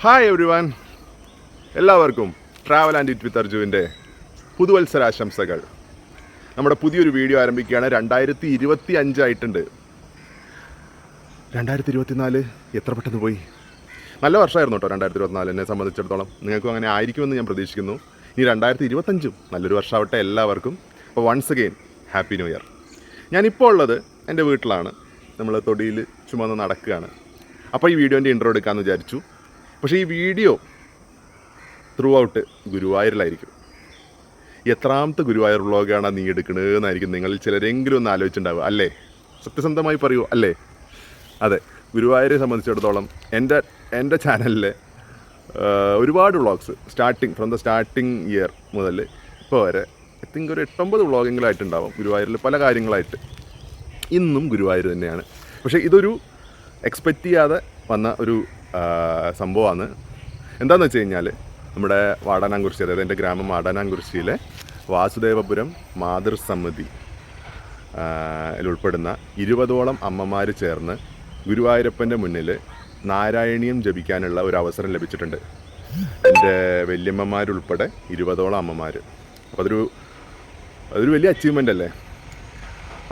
Hi every one, എല്ലാവർക്കും travel and it with അർജുവിൻ്റെ പുതുവത്സരാശംസകൾ. നമ്മുടെ പുതിയൊരു വീഡിയോ ആരംഭിക്കുകയാണ്. 2025 ആയിട്ടുണ്ട്. 2024 എത്ര പെട്ടെന്ന് പോയി. നല്ല വർഷമായിരുന്നു കേട്ടോ 2024 എന്നെ സംബന്ധിച്ചിടത്തോളം. നിങ്ങൾക്കും അങ്ങനെ ആയിരിക്കുമെന്ന് ഞാൻ പ്രതീക്ഷിക്കുന്നു. ഇനി 2025 നല്ലൊരു വർഷമാവട്ടെ എല്ലാവർക്കും. അപ്പോൾ once again happy new year. ഞാനിപ്പോൾ ഉള്ളത് എൻ്റെ വീട്ടിലാണ്. നമ്മൾ തൊടിയിൽ ചുമന്ന് നടക്കുകയാണ്. അപ്പോൾ ഈ വീഡിയോൻ്റെ ഇൻട്രോ എടുക്കാമെന്ന് വിചാരിച്ചു. പക്ഷേ ഈ വീഡിയോ ത്രൂ ഔട്ട് ഗുരുവായൂരിലായിരിക്കും. എത്രാമത്തെ ഗുരുവായൂർ വ്ളോഗാണ് നീ എടുക്കണതെന്നായിരിക്കും നിങ്ങളിൽ ചിലരെങ്കിലും ഒന്ന് ആലോചിച്ചിട്ടുണ്ടാവുക അല്ലേ? സത്യസന്ധമായി പറയൂ അല്ലേ? അതെ, ഗുരുവായൂരെ സംബന്ധിച്ചിടത്തോളം എൻ്റെ ചാനലിലെ ഒരുപാട് vlogs from the starting year മുതൽ ഇപ്പോൾ വരെ ഐ തിങ്ക് ഒരു 8-9 വ്ളോഗിങ്ങളായിട്ടുണ്ടാവും ഗുരുവായൂരിൽ പല കാര്യങ്ങളായിട്ട്. ഇന്നും ഗുരുവായൂർ തന്നെയാണ്. പക്ഷേ ഇതൊരു എക്സ്പെക്റ്റ് ചെയ്യാതെ വന്ന ഒരു സംഭവമാണ്. എന്താണെന്ന് വെച്ച് കഴിഞ്ഞാൽ നമ്മുടെ വാടാനാംകുറിശി, അതായത് എൻ്റെ ഗ്രാമം വാടാനാംകുറിശിയിലെ വാസുദേവപുരം മാതൃസമിതി ഉൾപ്പെടുന്ന 20ഓളം അമ്മമാർ ചേർന്ന് ഗുരുവായൂരപ്പൻ്റെ മുന്നിൽ നാരായണീയം ജപിക്കാനുള്ള ഒരു അവസരം ലഭിച്ചിട്ടുണ്ട്. എൻ്റെ വല്യമ്മമാരുൾപ്പെടെ 20ഓളം അമ്മമാർ. അപ്പോൾ അതൊരു വലിയ അച്ചീവ്മെൻ്റ് അല്ലേ?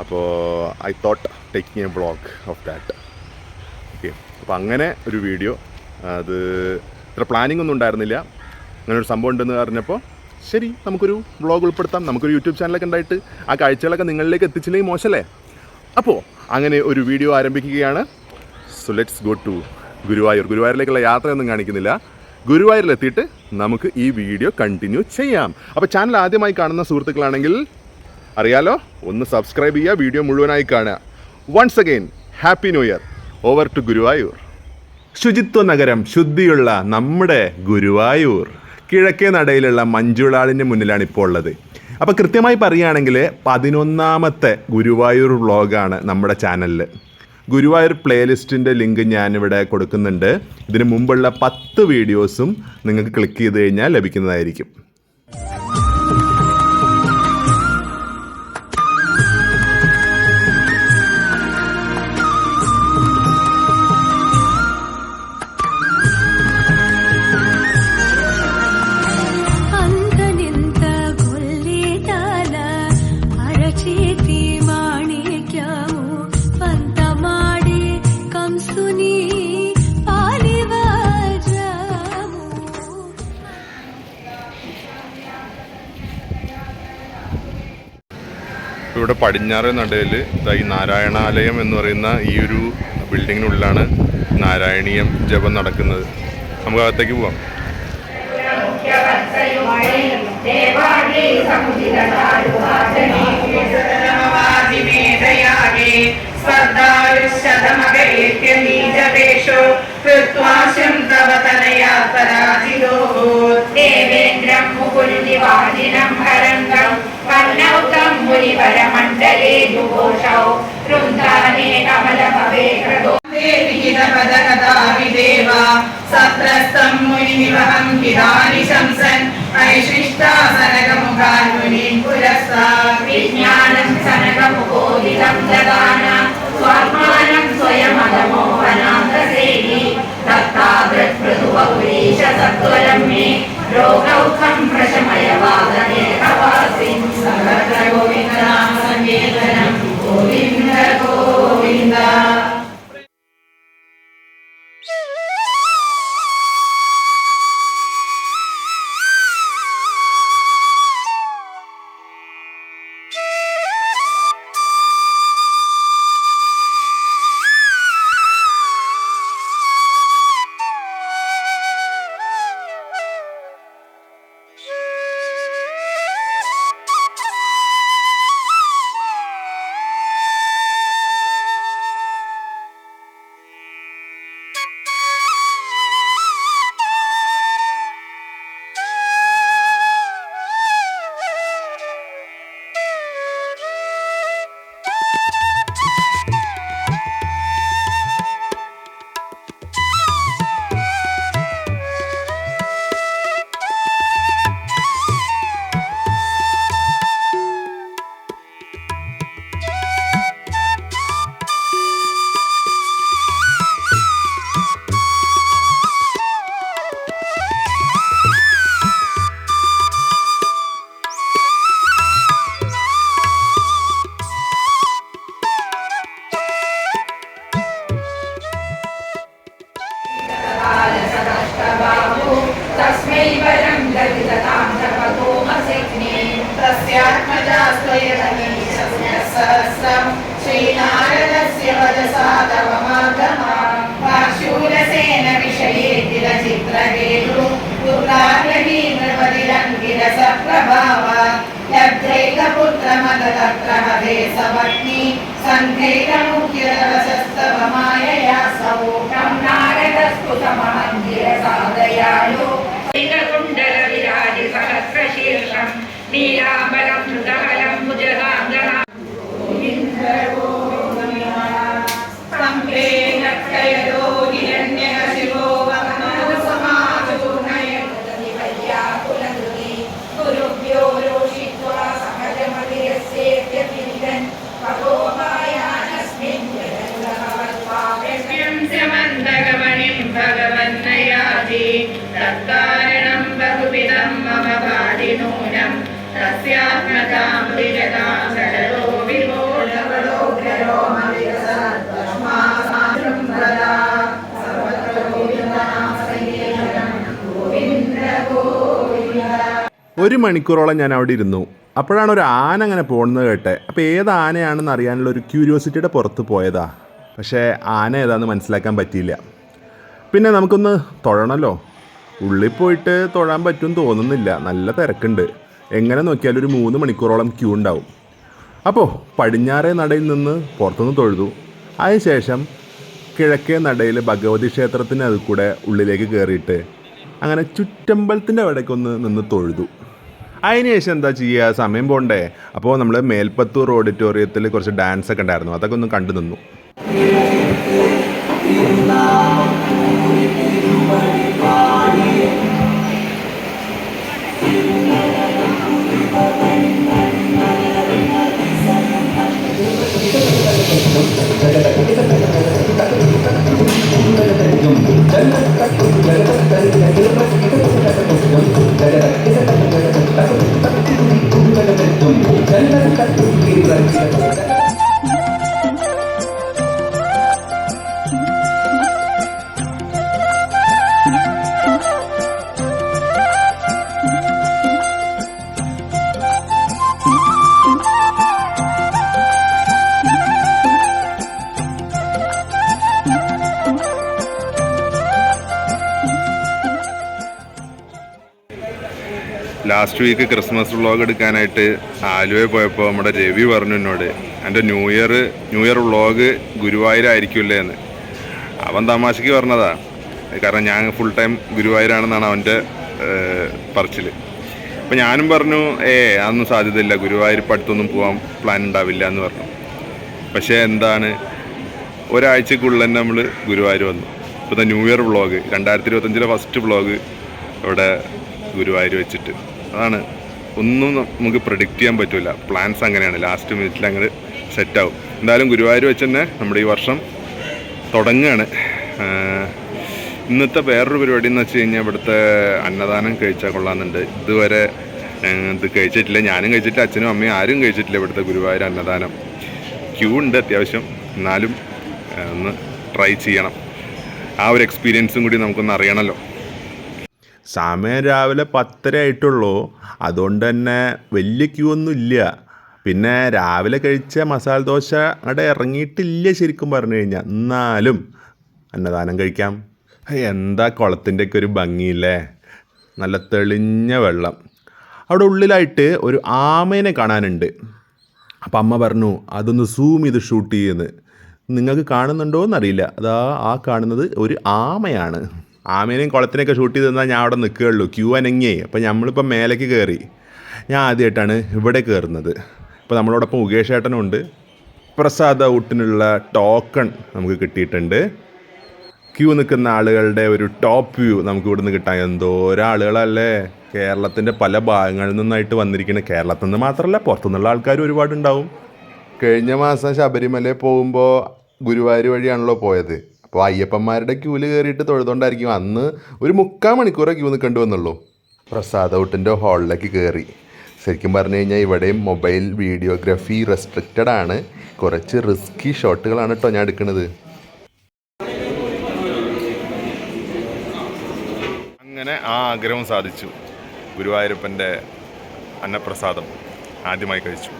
അപ്പോൾ I thought taking A vlog of that. Okay, അപ്പോൾ അങ്ങനെ ഒരു വീഡിയോ, അത് ഇത്ര പ്ലാനിങ് ഒന്നും ഉണ്ടായിരുന്നില്ല. അങ്ങനെ ഒരു സംഭവം ഉണ്ടെന്ന് പറഞ്ഞപ്പോൾ ശരി, നമുക്കൊരു വ്ളോഗ് ഉൾപ്പെടുത്താം, നമുക്കൊരു യൂട്യൂബ് ചാനലൊക്കെ ഉണ്ടായിട്ട് ആ കാഴ്ചകളൊക്കെ നിങ്ങളിലേക്ക് എത്തിച്ചില്ലെങ്കിൽ മോശമല്ലേ? അപ്പോൾ അങ്ങനെ ഒരു വീഡിയോ ആരംഭിക്കുകയാണ്. സോ ലെറ്റ്സ് ഗോ ടു ഗുരുവായൂരിലേക്കുള്ള യാത്രയൊന്നും കാണിക്കുന്നില്ല. ഗുരുവായൂരിലെത്തിയിട്ട് നമുക്ക് ഈ വീഡിയോ കണ്ടിന്യൂ ചെയ്യാം. അപ്പോൾ ചാനൽ ആദ്യമായി കാണുന്ന സുഹൃത്തുക്കളാണെങ്കിൽ അറിയാലോ, ഒന്ന് സബ്സ്ക്രൈബ് ചെയ്യുക, വീഡിയോ മുഴുവനായി കാണുക. Once again happy new year. Over to Guruvayur. ശുചിത്വ നഗരം, ശുദ്ധിയുള്ള നമ്മുടെ ഗുരുവായൂർ കിഴക്കേ നടയിലുള്ള മഞ്ജുളാളിൻ്റെ മുന്നിലാണ് ഇപ്പോൾ ഉള്ളത്. അപ്പോൾ കൃത്യമായി പറയുകയാണെങ്കിൽ 11ാമത്തെ ഗുരുവായൂർ വ്ളോഗാണ് നമ്മുടെ ചാനലിൽ. ഗുരുവായൂർ പ്ലേലിസ്റ്റിൻ്റെ ലിങ്ക് ഞാനിവിടെ കൊടുക്കുന്നുണ്ട്. ഇതിന് മുമ്പുള്ള 10 വീഡിയോസും നിങ്ങൾക്ക് ക്ലിക്ക് ചെയ്ത് കഴിഞ്ഞാൽ ലഭിക്കുന്നതായിരിക്കും. ഇവിടെ പടിഞ്ഞാറ് നടയിൽ ഈ നാരായണാലയം എന്ന് പറയുന്ന ഈ ഒരു ബിൽഡിങ്ങിനുള്ളിലാണ് നാരായണീയം ജപം നടക്കുന്നത്. നമുക്ക് അകത്തേക്ക് പോവാം. മണ്ഡലേ ദുഘോഷൗ വൃന്ദാനേ കമലഭവേ കൃതോ ദേവ സത്രസ്തം മുനിനിവഹം ഹിതാനി ശംസൻ ഐശിഷ്ടാസനകമുഖാൻ മുനീൻ പുരസ്താ വിജ്ഞാനം സനകമുഖോദിതം ദദാന സ്വാത്മാനം സ്വയമദമോഹനാന്തസേഹി ദത്താവൃത്പൃഥുവപുരീശ സത്വരം മേ രോഗൗഖം പ്രശമയ വാദനേഹവാസിൻ സർവത്ര ഗോവിന്ദനാമ സങ്കീർത്തനം ഗോവിന്ദ ഗോവിന്ദ. दृष्टबाहु तस्मै वरं दरिदतां जपतो मसिग्ने तस्यात्मजा स्वयमीशस्य सहस्रं श्रीनारदस्य वदसा तव मार्गमा शूरसेन विषये चित्रकेतु पुत्राग्रही नृपतिरङ्गिरसप्रभाव लब्धैकपुत्रमदतत्र हरे सपत्नी सङ्घैकमुख्यरवशस्तव मायया सौखं नारदस्फुटमहङ्गिरसादयालु कुण्डलविराजिसहस्रशीर्षं नीलाम्बरं धृतफलं भुजगाङ्गना तत्कारणं बहुविधं मम पादिनूनं तस्यात्मतां विजतां सदरो विमोढवलोग्ररो ഒരു മണിക്കൂറോളം ഞാൻ അവിടെ ഇരുന്നു. അപ്പോഴാണ് ഒരു ആന അങ്ങനെ പോകുന്നത് കേട്ടെ. അപ്പോൾ ഏത് ആനയാണെന്ന് അറിയാനുള്ള ഒരു ക്യൂരിയോസിറ്റിയുടെ പുറത്ത് പോയതാ. പക്ഷേ ആന ഏതാണെന്ന് മനസ്സിലാക്കാൻ പറ്റിയില്ല. പിന്നെ നമുക്കൊന്ന് തൊഴണമല്ലോ. ഉള്ളിൽ പോയിട്ട് തൊഴാൻ പറ്റുമെന്ന് തോന്നുന്നില്ല, നല്ല തിരക്കുണ്ട്. എങ്ങനെ നോക്കിയാലും ഒരു 3 മണിക്കൂറോളം ക്യൂ ഉണ്ടാവും. അപ്പോൾ പടിഞ്ഞാറേ നടയിൽ നിന്ന് പുറത്തുനിന്ന് തൊഴുതു. അതിനുശേഷം കിഴക്കേ നടയിൽ ഭഗവതി ക്ഷേത്രത്തിന് അതിൽ കൂടെ ഉള്ളിലേക്ക് കയറിയിട്ട് അങ്ങനെ ചുറ്റമ്പലത്തിൻ്റെ അവിടേക്കൊന്ന് നിന്ന് തൊഴുതു. അതിനുശേഷം എന്താ ചെയ്യുക, സമയം പോകണ്ടേ. അപ്പോൾ നമ്മൾ മേൽപ്പത്തൂർ ഓഡിറ്റോറിയത്തിൽ കുറച്ച് ഡാൻസ് ഒക്കെ ഉണ്ടായിരുന്നു, അതൊക്കെ ഒന്ന് കണ്ടു നിന്നു. ലാസ്റ്റ് വീക്ക് ക്രിസ്മസ് വ്ളോഗ് എടുക്കാനായിട്ട് ആലുവയിൽ പോയപ്പോൾ നമ്മുടെ രവി പറഞ്ഞു എന്നോട്, എൻ്റെ ന്യൂ ഇയർ വ്ളോഗ് ഗുരുവായൂരായിരിക്കില്ലേ എന്ന്. അവൻ തമാശയ്ക്ക് പറഞ്ഞതാ, കാരണം ഞാൻ ഫുൾ ടൈം ഗുരുവായൂരാണെന്നാണ് അവൻ്റെ പറച്ചിൽ. അപ്പം ഞാനും പറഞ്ഞു അതൊന്നും സാധ്യതയില്ല, ഗുരുവായൂർ ഇപ്പം അടുത്തൊന്നും പോകാൻ പ്ലാൻ ഉണ്ടാവില്ല എന്ന് പറഞ്ഞു. പക്ഷേ എന്താണ്, ഒരാഴ്ചക്കുള്ളിൽ തന്നെ നമ്മൾ ഗുരുവായൂർ വന്നു. ഇപ്പോഴത്തെ new year vlog 2025 first vlog ഇവിടെ ഗുരുവായൂർ വെച്ചിട്ട്. അതാണ്, ഒന്നും നമുക്ക് പ്രെഡിക്റ്റ് ചെയ്യാൻ പറ്റില്ല. പ്ലാൻസ് അങ്ങനെയാണ്, ലാസ്റ്റ് മിനിറ്റിൽ അങ്ങോട്ട് സെറ്റാവും. എന്തായാലും ഗുരുവായൂർ വെച്ച് തന്നെ നമ്മുടെ ഈ വർഷം തുടങ്ങുകയാണ്. ഇന്നത്തെ വേറൊരു പരിപാടി എന്ന് വെച്ച് കഴിഞ്ഞാൽ ഇവിടുത്തെ അന്നദാനം കഴിച്ചാൽ കൊള്ളാമെന്നുണ്ട്. ഇതുവരെ ഇത് കഴിച്ചിട്ടില്ല, ഞാനും കഴിച്ചിട്ടില്ല, അച്ഛനും അമ്മയും ആരും കഴിച്ചിട്ടില്ല ഇവിടുത്തെ ഗുരുവായൂർ അന്നദാനം. ക്യൂ ഉണ്ട് അത്യാവശ്യം, എന്നാലും ഒന്ന് ട്രൈ ചെയ്യണം. ആ ഒരു എക്സ്പീരിയൻസും കൂടി നമുക്കൊന്ന് അറിയണമല്ലോ. സമയം രാവിലെ 10:30 ആയിട്ടുള്ളൂ, അതുകൊണ്ട് തന്നെ വലിയ ക്യൂ ഒന്നും ഇല്ല. പിന്നെ രാവിലെ കഴിച്ച മസാല ദോശ അവിടെ ഇറങ്ങിയിട്ടില്ല ശരിക്കും പറഞ്ഞു കഴിഞ്ഞാൽ. എന്നാലും അന്നദാനം കഴിക്കാം. എന്താ കുളത്തിൻ്റെയൊക്കെ ഒരു ഭംഗിയില്ലേ, നല്ല തെളിഞ്ഞ വെള്ളം. അവിടെ ഉള്ളിലായിട്ട് ഒരു ആമേനെ കാണാനുണ്ട്. അപ്പം അമ്മ പറഞ്ഞു അതൊന്ന് സൂം ചെയ്ത് ഷൂട്ട് ചെയ്യുന്നത്. നിങ്ങൾക്ക് കാണുന്നുണ്ടോ എന്നറിയില്ല, അതാ ആ കാണുന്നത് ഒരു ആമയാണ്. ആമേനെയും കുളത്തിനെയൊക്കെ ഷൂട്ട് ചെയ്ത് തന്നാൽ ഞാൻ അവിടെ നിൽക്കുകയുള്ളൂ. ക്യൂ അനങ്ങിയേ. അപ്പം നമ്മളിപ്പോൾ മേലേക്ക് കയറി. ഞാൻ ആദ്യമായിട്ടാണ് ഇവിടെ കയറുന്നത്. ഇപ്പോൾ നമ്മളോടൊപ്പം ഉകേഷ് ഏട്ടനുണ്ട്. പ്രസാദ ഊട്ടിനുള്ള ടോക്കൺ നമുക്ക് കിട്ടിയിട്ടുണ്ട്. ക്യൂ നിൽക്കുന്ന ആളുകളുടെ ഒരു ടോപ്പ് വ്യൂ നമുക്ക് ഇവിടുന്ന് കിട്ടാൻ. എന്തോരം ആളുകളല്ലേ, കേരളത്തിൻ്റെ പല ഭാഗങ്ങളിൽ നിന്നായിട്ട് വന്നിരിക്കുന്നത്. കേരളത്തിൽ നിന്ന് മാത്രമല്ല, പുറത്തുനിന്നുള്ള ആൾക്കാർ ഒരുപാടുണ്ടാവും. കഴിഞ്ഞ മാസം ശബരിമലയിൽ പോകുമ്പോൾ ഗുരുവായൂർ വഴിയാണല്ലോ പോയത്. അപ്പോൾ അയ്യപ്പന്മാരുടെ ക്യൂവിൽ കയറിയിട്ട് തൊഴുതുകൊണ്ടായിരിക്കും അന്ന് ഒരു 3/4 മണിക്കൂറേ ക്യൂ നിൽക്കേണ്ടി വന്നുള്ളൂ. പ്രസാദ ഊട്ടിൻ്റെ ഹാളിലേക്ക് കയറി. ശരിക്കും പറഞ്ഞു കഴിഞ്ഞാൽ ഇവിടെയും മൊബൈൽ വീഡിയോഗ്രാഫി റെസ്ട്രിക്റ്റഡ് ആണ്. കുറച്ച് റിസ്കി ഷോട്ടുകളാണ് കേട്ടോ ഞാൻ എടുക്കുന്നത്. അങ്ങനെ ആ ആഗ്രഹം സാധിച്ചു. ഗുരുവായൂരപ്പൻ്റെ അന്നപ്രസാദം ആദ്യമായി കഴിച്ചു.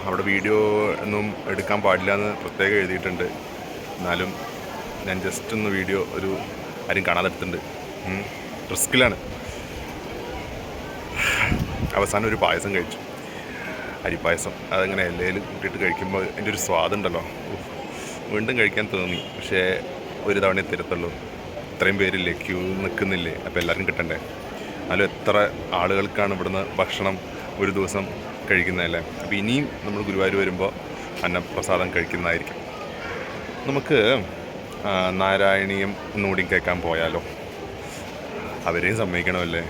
അവിടെ വീഡിയോ ഒന്നും എടുക്കാൻ പാടില്ല എന്ന് പ്രത്യേകം എഴുതിയിട്ടുണ്ട്. എന്നാലും ഞാൻ ജസ്റ്റ് ഒന്ന് വീഡിയോ ആരും കാണാതെ എടുത്തിട്ടുണ്ട്. റിസ്കിലാണ്. അവസാനം ഒരു പായസം കഴിച്ചു, അരിപ്പായസം. അതങ്ങനെ എല്ലയിൽ കൂട്ടിയിട്ട് കഴിക്കുമ്പോൾ അതിൻ്റെ ഒരു സ്വാദുണ്ടല്ലോ, വീണ്ടും കഴിക്കാൻ തോന്നി. പക്ഷേ ഒരു തവണയെ തരത്തുള്ളൂ. ഇത്രയും പേരില്ലേ, ക്യൂ നിൽക്കുന്നില്ലേ, അപ്പോൾ എല്ലാവർക്കും കിട്ടണ്ടേ. എന്നാലും എത്ര ആളുകൾക്കാണ് ഇവിടുന്ന് ഭക്ഷണം ഒരു ദിവസം കഴിക്കുന്നതല്ലേ. അപ്പോൾ ഇനിയും നമ്മൾ ഗുരുവായൂർ വരുമ്പോൾ അന്നപ്രസാദം കഴിക്കുന്നതായിരിക്കും. നമുക്ക് നാരായണീയം ഒന്നുകൂടി കേൾക്കാൻ പോയാലോ? അവരെയും സമ്മതിക്കണമല്ലേ.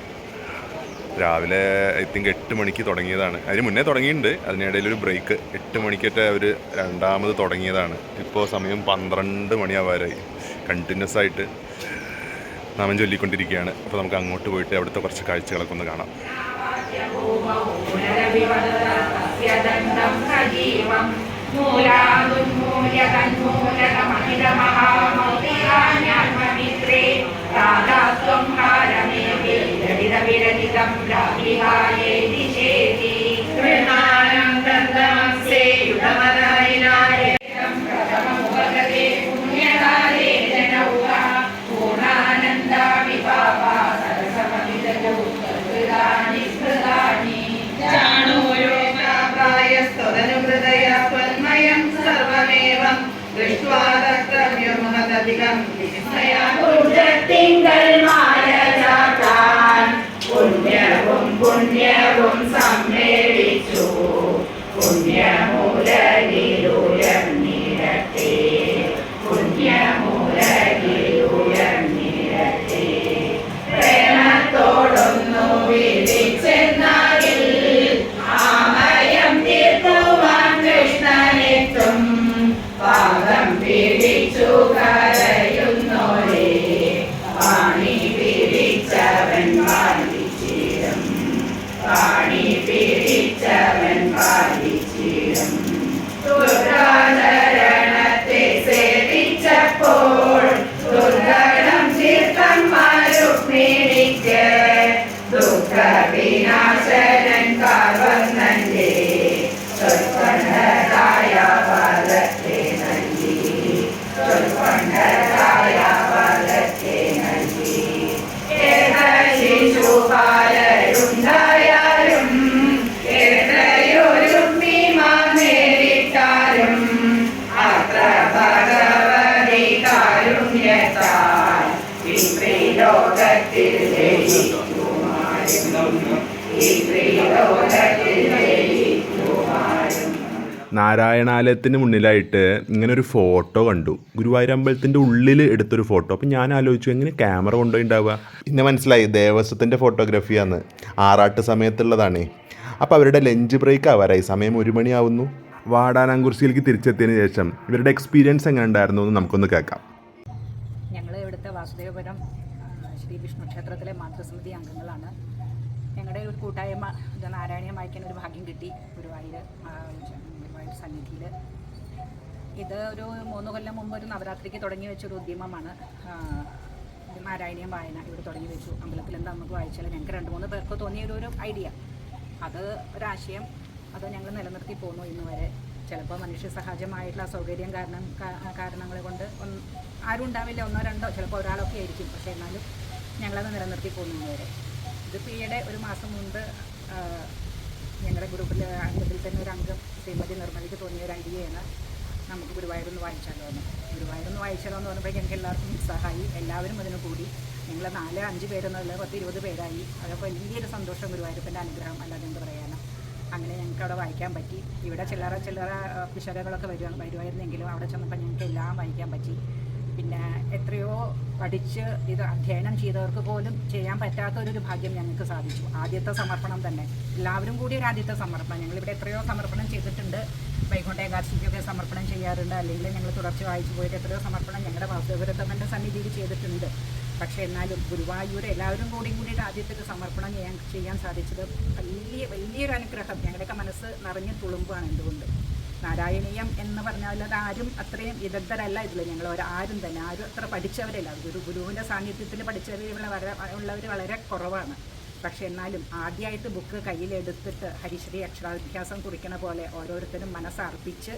രാവിലെ ഐ തിങ്ക് 8 മണിക്ക് തുടങ്ങിയതാണ്. അതിന് മുന്നേ തുടങ്ങിയിട്ടുണ്ട്, അതിനിടയിലൊരു ബ്രേക്ക്. 8 മണിക്കൊക്കെ അവർ രണ്ടാമത് തുടങ്ങിയതാണ്. ഇപ്പോൾ സമയം 12 മണിയാവാറായി. കണ്ടിന്യൂസ് ആയിട്ട് നാമം ചൊല്ലിക്കൊണ്ടിരിക്കുകയാണ്. അപ്പോൾ നമുക്ക് അങ്ങോട്ട് പോയിട്ട് അവിടുത്തെ കുറച്ച് കാഴ്ചകളൊക്കെ ഒന്ന് കാണാം. പുണ്യവും സമ്മേളിച്ചു പുണ്യമൂലകിലുയർന്നിരട്ടെ പുണ്യമൂലകിലുയർന്നിരട്ടെ പ്രേമത്തോടൊന്നു വിളിച്ചെന്നാകിൽ ആമയം തീർക്കുവാൻ കൃഷ്ണനെത്തും പാദം പിടിച്ചു കരയുന്നോരേ പാണി പിടിച്ചവൻ പാലിച്ചിടും പാണി പിടിച്ചവൻ പാലിച്ചിടും ദുർഗാചരണത്തെ സേവിച്ചപ്പോൾ ദുർഗണം തീർത്ഥന്മാരുക്മിണിക്ക് ദുഃഖവിനാശനൻ കാർവന്നന്റെ ചൊൽക്കൊണ്ടതായ പദത്തെ നൽകി ചൊൽക്കൊണ്ടതായ പദത്തെ നൽകി ശിശുപാലരുണ്ടായാലും എത്രയൊരുമ്മിമാർ നേരിട്ടാലും അത്ര ഭഗവതി കാരുണ്യത്താൽ ഈ ത്രിലോകത്തിൽ ജയിക്കുമാരും ഈ ത്രിലോകത്തിൽ ജയിക്കുമാരും. നാരായണാലയത്തിന് മുന്നിലായിട്ട് ഇങ്ങനെ ഒരു ഫോട്ടോ കണ്ടു. ഗുരുവായൂർ അമ്പലത്തിൻ്റെ ഉള്ളിൽ എടുത്തൊരു ഫോട്ടോ. അപ്പം ഞാൻ ആലോചിച്ചു, എങ്ങനെ ക്യാമറ കൊണ്ടുപോയിണ്ടാവുക. പിന്നെ മനസ്സിലായി ദേവസ്വത്തിൻ്റെ ഫോട്ടോഗ്രാഫിയാന്ന്. ആറാട്ട് സമയത്തുള്ളതാണേ. അപ്പോൾ അവരുടെ ലഞ്ച് ബ്രേക്ക് ആവാറായി. സമയം 1 മണിയാവുന്നു. വാടാനാംകുറിശ്ശിയിലേക്ക് തിരിച്ചെത്തിയതിന് ശേഷം ഇവരുടെ എക്സ്പീരിയൻസ് എങ്ങനെ ഉണ്ടായിരുന്നു എന്ന് നമുക്കൊന്ന് കേൾക്കാം. ഞങ്ങൾ ഇവിടുത്തെ വാസുദേവപുരം ശ്രീ വിഷ്ണു ക്ഷേത്രത്തിലെ മാതൃസമിതി അംഗങ്ങളാണ്. ഞങ്ങളുടെ ഒരു കൂട്ടായ്മ നാരായണീയം വായിക്കാൻ ഒരു ഭാഗ്യം കിട്ടി ഗുരുവായൂർ സന്നിധിയിൽ. ഇത് ഒരു 3 കൊല്ലം മുമ്പ് ഒരു നവരാത്രിക്ക് തുടങ്ങി വെച്ചൊരു ഉദ്യമമാണ്. നാരായണീയം വായന ഇവിടെ തുടങ്ങി വെച്ചു. അമ്പലത്തിൽ എന്താ നമുക്ക് വായിച്ചാൽ ഞങ്ങൾക്ക് 2-3 പേർക്ക് തോന്നിയൊരു ഐഡിയ, അത് ഒരാശയം, അത് ഞങ്ങൾ നിലനിർത്തി പോന്നു ഇന്ന് വരെ. ചിലപ്പോൾ മനുഷ്യ സഹജമായിട്ടുള്ള അസൗകര്യം കാരണങ്ങൾ കൊണ്ട് ആരും ഉണ്ടാവില്ല, 1-2 ചിലപ്പോൾ ഒരാളൊക്കെ ആയിരിക്കും. പക്ഷേ എന്നാലും ഞങ്ങളത് നിലനിർത്തി പോകുന്നു ഇന്ന് വരെ. ഇതിപ്പോൾ ഈയിടെ ഒരു മാസം മുൻപ് ഞങ്ങളുടെ ഗ്രൂപ്പിൽ അംഗത്തിൽ തന്നെ ഒരു അംഗം ശ്രീമതി നിർമ്മലിക്ക് തോന്നിയ ഒരു ഐഡിയയാണ്, നമുക്ക് ഗുരുവായൂരൊന്ന് വായിച്ചാലോ എന്ന്. ഗുരുവായൂരൊന്ന് വായിച്ചാലോ എന്ന് പറഞ്ഞപ്പോൾ ഞങ്ങൾക്ക് എല്ലാവർക്കും ഉത്സാഹമായി. എല്ലാവരും അതിന് കൂടി. ഞങ്ങൾ 4-5 പേരെന്നല്ല 10-20 പേരായി. അതൊക്കെ വലിയൊരു സന്തോഷം, ഗുരുവായൂരപ്പൻ്റെ അനുഗ്രഹം, അല്ലാതെ എന്ത് പറയാനാണ്. അങ്ങനെ ഞങ്ങൾക്ക് അവിടെ വായിക്കാൻ പറ്റി. ഇവിടെ ചില്ലറ പിശകകളൊക്കെ വരുമായിരുന്നെങ്കിലും അവിടെ ചെന്നപ്പോൾ ഞങ്ങൾക്ക് എല്ലാം വായിക്കാൻ പറ്റി. പിന്നെ എത്രയോ പഠിച്ച് ഇത് അധ്യയനം ചെയ്തവർക്ക് പോലും ചെയ്യാൻ പറ്റാത്തൊരു ഭാഗ്യം ഞങ്ങൾക്ക് സാധിച്ചു. ആദ്യത്തെ സമർപ്പണം തന്നെ, എല്ലാവരും കൂടി ഒരു ആദ്യത്തെ സമർപ്പണം. ഞങ്ങളിവിടെ എത്രയോ സമർപ്പണം ചെയ്തിട്ടുണ്ട്. വൈകുണ്ഠ ഏകാദശിക്കൊക്കെ സമർപ്പണം ചെയ്യാറുണ്ട്. അല്ലെങ്കിൽ ഞങ്ങൾ തുടർച്ച വായിച്ചു പോയിട്ട് എത്രയോ സമർപ്പണം ഞങ്ങളുടെ വാസുദേവരത്തമ്മൻ്റെ സന്നിധിയിൽ ചെയ്തിട്ടുണ്ട്. പക്ഷേ എന്നാലും ഗുരുവായൂർ എല്ലാവരും കൂടിയിട്ട് ആദ്യത്തെ ഒരു സമർപ്പണം ചെയ്യാൻ സാധിച്ചത് വലിയൊരു അനുഗ്രഹം. ഞങ്ങളുടെയൊക്കെ മനസ്സ് നിറഞ്ഞ് തുളുമ്പാണ്. എന്തുകൊണ്ട് നാരായണീയം എന്ന് പറഞ്ഞാൽ അത് ആരും അത്രയും വിദഗ്ധരല്ല ഇതിൽ. ഞങ്ങൾ ആരും തന്നെ ആരും അത്ര പഠിച്ചവരല്ല. ഗുരുവിൻ്റെ സാന്നിധ്യത്തിൽ പഠിച്ചവർ ഉള്ളവർ വളരെ കുറവാണ്. പക്ഷെ എന്നാലും ആദ്യമായിട്ട് ബുക്ക് കയ്യിലെടുത്തിട്ട് ഹരിശ്രീ അക്ഷരാഭ്യാസം കുറിക്കണ പോലെ ഓരോരുത്തരും മനസ്സർപ്പിച്ച്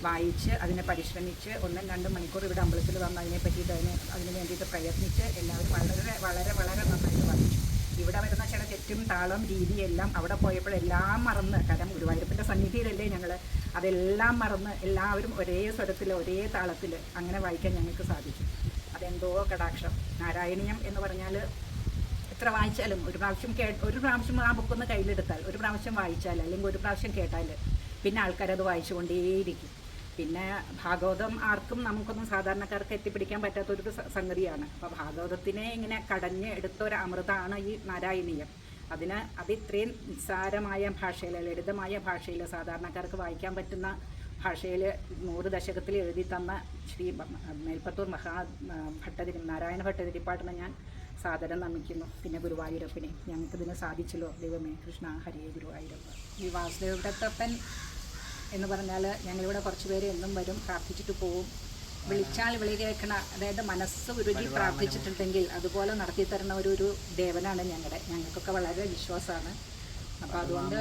വായിച്ച് അതിനെ പരിശ്രമിച്ച് 1-2 മണിക്കൂർ ഇവിടെ അമ്പലത്തിൽ വന്ന് അതിനെ പറ്റിയിട്ട് അതിന് വേണ്ടിയിട്ട് പ്രയത്നിച്ച് എല്ലാവരും വളരെ വളരെ വളരെ നന്നായിട്ട് വായിച്ചു. ഇവിടെ വരുന്ന ചില തെറ്റും താളം രീതിയെല്ലാം അവിടെ പോയപ്പോഴെല്ലാം മറന്ന്, കാരണം ഗുരുവായൂരപ്പൻ്റെ സന്നിധിയിലല്ലേ ഞങ്ങൾ, അതെല്ലാം മറന്ന് എല്ലാവരും ഒരേ സ്വരത്തിൽ ഒരേ താളത്തിൽ അങ്ങനെ വായിക്കാൻ ഞങ്ങൾക്ക് സാധിച്ചു. അതെന്തോ കടാക്ഷം. നാരായണീയം എന്ന് പറഞ്ഞാൽ എത്ര വായിച്ചാലും ഒരു പ്രാവശ്യം ആ ബുക്കൊന്ന് കയ്യിലെടുത്താൽ, ഒരു പ്രാവശ്യം വായിച്ചാൽ അല്ലെങ്കിൽ ഒരു പ്രാവശ്യം കേട്ടാൽ പിന്നെ ആൾക്കാരത് വായിച്ചുകൊണ്ടേയിരിക്കും. പിന്നെ ഭാഗവതം ആർക്കും നമുക്കൊന്നും സാധാരണക്കാർക്ക് എത്തിപ്പിടിക്കാൻ പറ്റാത്തൊരു സംഗതിയാണ്. അപ്പോൾ ഭാഗവതത്തിനെ ഇങ്ങനെ കടഞ്ഞ് എടുത്തൊരു അമൃതമാണ് ഈ നാരായണീയം. അത് ഇത്രയും നിസ്സാരമായ ഭാഷയിൽ, ലളിതമായ ഭാഷയിൽ, സാധാരണക്കാർക്ക് വായിക്കാൻ പറ്റുന്ന ഭാഷയിൽ 100 ദശകത്തിൽ എഴുതി തന്ന ശ്രീ മേൽപ്പത്തൂർ നാരായണ ഭട്ടതിരിപ്പാട്ടിനെ ഞാൻ സാദരം നമിക്കുന്നു. പിന്നെ ഗുരുവായൂരപ്പനെ ഞങ്ങൾക്കിതിന് സാധിച്ചല്ലോ. ദൈവമേ കൃഷ്ണ ഹരേ ഗുരുവായൂരപ്പ. ഈ വാസുദേവദത്തപ്പൻ എന്ന് പറഞ്ഞാൽ ഞങ്ങളിവിടെ കുറച്ച് പേര് എന്നും വരും, പ്രാർത്ഥിച്ചിട്ട് പോവും. വിളിച്ചാൽ വിളി കേൾക്കണ, അതായത് മനസ്സ് ഉരുകി പ്രാർത്ഥിച്ചിട്ടുണ്ടെങ്കിൽ അതുപോലെ നടത്തി തരുന്ന ഒരു ദേവനാണ് ഞങ്ങൾക്കൊക്കെ വളരെ വിശ്വാസമാണ്. അപ്പോൾ അതുകൊണ്ട്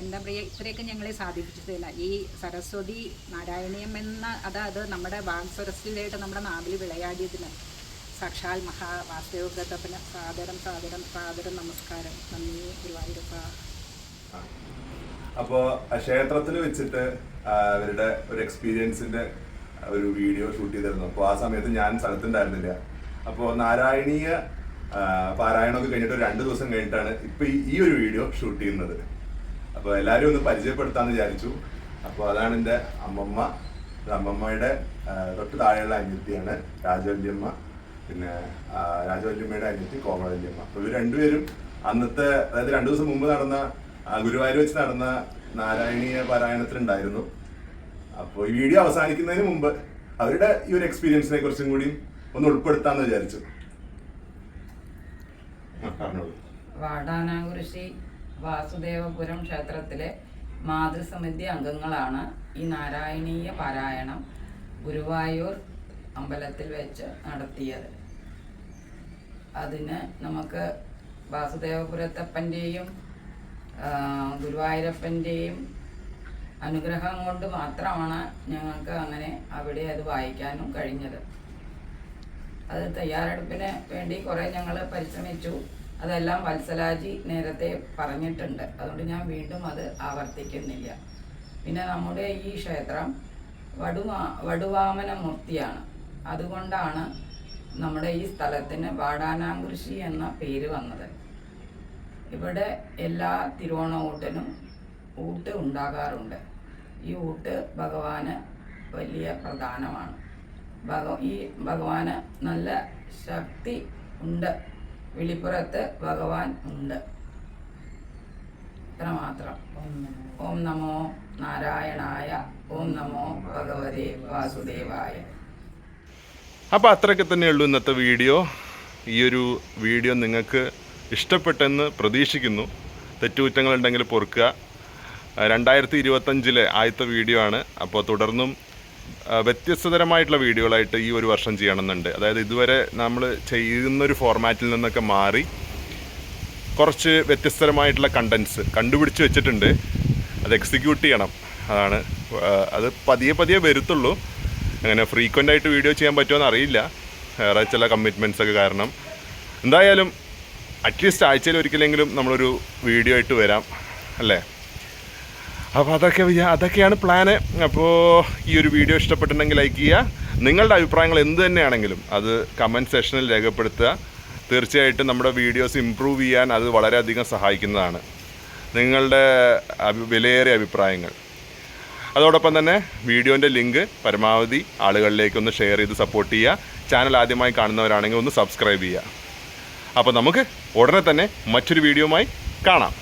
എന്താ പറയുക, ഇത്രയൊക്കെ ഞങ്ങളെ സാധിപ്പിച്ചതില്ല. ഈ സരസ്വതി നാരായണീയം എന്ന അതായത് നമ്മുടെ വാഗ്സരസ്വതിയായിട്ട് നമ്മുടെ നാവിൽ വിളയാടിയതിന് സാക്ഷാൽ വാസുദേവദത്തപ്പന് സാദരം നമസ്കാരം. നന്ദി ഗുരുവായൂരപ്പ. അപ്പോൾ ക്ഷേത്രത്തിൽ വെച്ചിട്ട് അവരുടെ ഒരു എക്സ്പീരിയൻസിന്റെ ഒരു വീഡിയോ ഷൂട്ട് ചെയ്തിരുന്നു. അപ്പോൾ ആ സമയത്ത് ഞാൻ സ്ഥലത്തുണ്ടായിരുന്നില്ല. അപ്പോൾ നാരായണീയ പാരായണമൊക്കെ കഴിഞ്ഞിട്ട് 2 ദിവസം കഴിഞ്ഞിട്ടാണ് ഇപ്പൊ ഈ ഒരു വീഡിയോ ഷൂട്ട് ചെയ്യുന്നത്. അപ്പോൾ എല്ലാവരും ഒന്ന് പരിചയപ്പെടുത്താന്ന് വിചാരിച്ചു. അപ്പോൾ അതാണ് എൻ്റെ അമ്മമ്മയുടെ തൊട്ട് താഴെയുള്ള അനിയത്തിയാണ് രാജവല്യമ്മ. പിന്നെ രാജവല്യമ്മയുടെ അനിയത്തി കോമളവല്യമ്മ. അപ്പോൾ ഇവർ രണ്ടുപേരും അന്നത്തെ, അതായത് 2 ദിവസം മുമ്പ് നടന്ന ഗുരുവായൂർ വെച്ച് നടന്ന നാരായണീയ പാരായണത്തിലുണ്ടായിരുന്നു. അപ്പോൾ ഈ വീഡിയോ അവസാനിക്കുന്നതിന് മുമ്പ് അവരുടെ ഈ ഒരു എക്സ്പീരിയൻസിനെ കുറിച്ചും കൂടി ഒന്ന് ഉൾപ്പെടുത്താന്ന് വിചാരിച്ചു. വാടാനാകുരിശി വാസുദേവപുരം ക്ഷേത്രത്തിലെ മാതൃസമിതി അംഗങ്ങളാണ് ഈ നാരായണീയ പാരായണം ഗുരുവായൂർ അമ്പലത്തിൽ വെച്ച് നടത്തിയത്. അതിന് നമുക്ക് വാസുദേവപുരത്തപ്പൻ്റെയും ഗുരുവായൂരപ്പൻ്റെയും അനുഗ്രഹം കൊണ്ട് മാത്രമാണ് ഞങ്ങൾക്ക് അങ്ങനെ അവിടെ അത് വായിക്കാനും കഴിഞ്ഞത്. അത് തയ്യാറെടുപ്പിന് വേണ്ടി കുറേ ഞങ്ങൾ പരിശ്രമിച്ചു. അതെല്ലാം വത്സലാജി നേരത്തെ പറഞ്ഞിട്ടുണ്ട്, അതുകൊണ്ട് ഞാൻ വീണ്ടും അത് ആവർത്തിക്കുന്നില്ല. പിന്നെ നമ്മുടെ ഈ ക്ഷേത്രം വടുവാമന മൂർത്തിയാണ്. അതുകൊണ്ടാണ് നമ്മുടെ ഈ സ്ഥലത്തിന് വാടാനാംകുരിശി എന്ന പേര് വന്നത്. ഇവിടെ എല്ലാ തിരുവോണ ഊട്ടിനും ഊട്ട് ഉണ്ടാകാറുണ്ട്. ഈ ഊട്ട് ഭഗവാന് വലിയ പ്രധാനമാണ്. ഈ ഭഗവാന് നല്ല ശക്തി ഉണ്ട്. വിളിപ്പുറത്ത് ഭഗവാൻ ഉണ്ട്. ഇത്രമാത്രം. ഓം നമോ നാരായണായ. ഓം നമോ ഭഗവതേ വാസുദേവായ. അപ്പോൾ അത്രയൊക്കെ തന്നെയുള്ളൂ ഇന്നത്തെ വീഡിയോ. ഈ ഒരു വീഡിയോ നിങ്ങൾക്ക് ഇഷ്ടപ്പെട്ടെന്ന് പ്രതീക്ഷിക്കുന്നു. തെറ്റുകുറ്റങ്ങളുണ്ടെങ്കിൽ പൊറുക്കുക. 2025 ആദ്യത്തെ വീഡിയോ ആണ്. അപ്പോൾ തുടർന്നും വ്യത്യസ്തതരമായിട്ടുള്ള വീഡിയോകളായിട്ട് ഈ ഒരു വർഷം ചെയ്യണമെന്നുണ്ട്. അതായത് ഇതുവരെ നമ്മൾ ചെയ്യുന്നൊരു ഫോർമാറ്റിൽ നിന്നൊക്കെ മാറി കുറച്ച് വ്യത്യസ്തരമായിട്ടുള്ള കണ്ടൻസ് കണ്ടുപിടിച്ച് വെച്ചിട്ടുണ്ട്. അത് എക്സിക്യൂട്ട് ചെയ്യണം. അത് പതിയെ വരുത്തുള്ളൂ. അങ്ങനെ ഫ്രീക്വൻ്റ് ആയിട്ട് വീഡിയോ ചെയ്യാൻ പറ്റുമോ എന്നറിയില്ല, വേറെ ചില കമ്മിറ്റ്മെൻറ്റ്സൊക്കെ കാരണം. എന്തായാലും അറ്റ്ലീസ്റ്റ് ആഴ്ചയിൽ ഒരിക്കലെങ്കിലും നമ്മളൊരു വീഡിയോ ആയിട്ട് വരാം, അല്ലേ? അപ്പോൾ അതൊക്കെയാണ് പ്ലാന്. അപ്പോൾ ഈ ഒരു വീഡിയോ ഇഷ്ടപ്പെട്ടിട്ടുണ്ടെങ്കിൽ ലൈക്ക് ചെയ്യുക. നിങ്ങളുടെ അഭിപ്രായങ്ങൾ എന്ത് തന്നെയാണെങ്കിലും അത് കമൻറ്റ് സെക്ഷനിൽ രേഖപ്പെടുത്തുക. തീർച്ചയായിട്ടും നമ്മുടെ വീഡിയോസ് ഇമ്പ്രൂവ് ചെയ്യാൻ അത് വളരെയധികം സഹായിക്കുന്നതാണ്, നിങ്ങളുടെ വിലയേറിയ അഭിപ്രായങ്ങൾ. അതോടൊപ്പം തന്നെ വീഡിയോൻ്റെ ലിങ്ക് പരമാവധി ആളുകളിലേക്കൊന്ന് ഷെയർ ചെയ്ത് സപ്പോർട്ട് ചെയ്യുക. ചാനൽ ആദ്യമായി കാണുന്നവരാണെങ്കിൽ ഒന്ന് സബ്സ്ക്രൈബ് ചെയ്യുക. അപ്പോൾ നമുക്ക് ഉടനെ തന്നെ മറ്റൊരു വീഡിയോയുമായി കാണാം.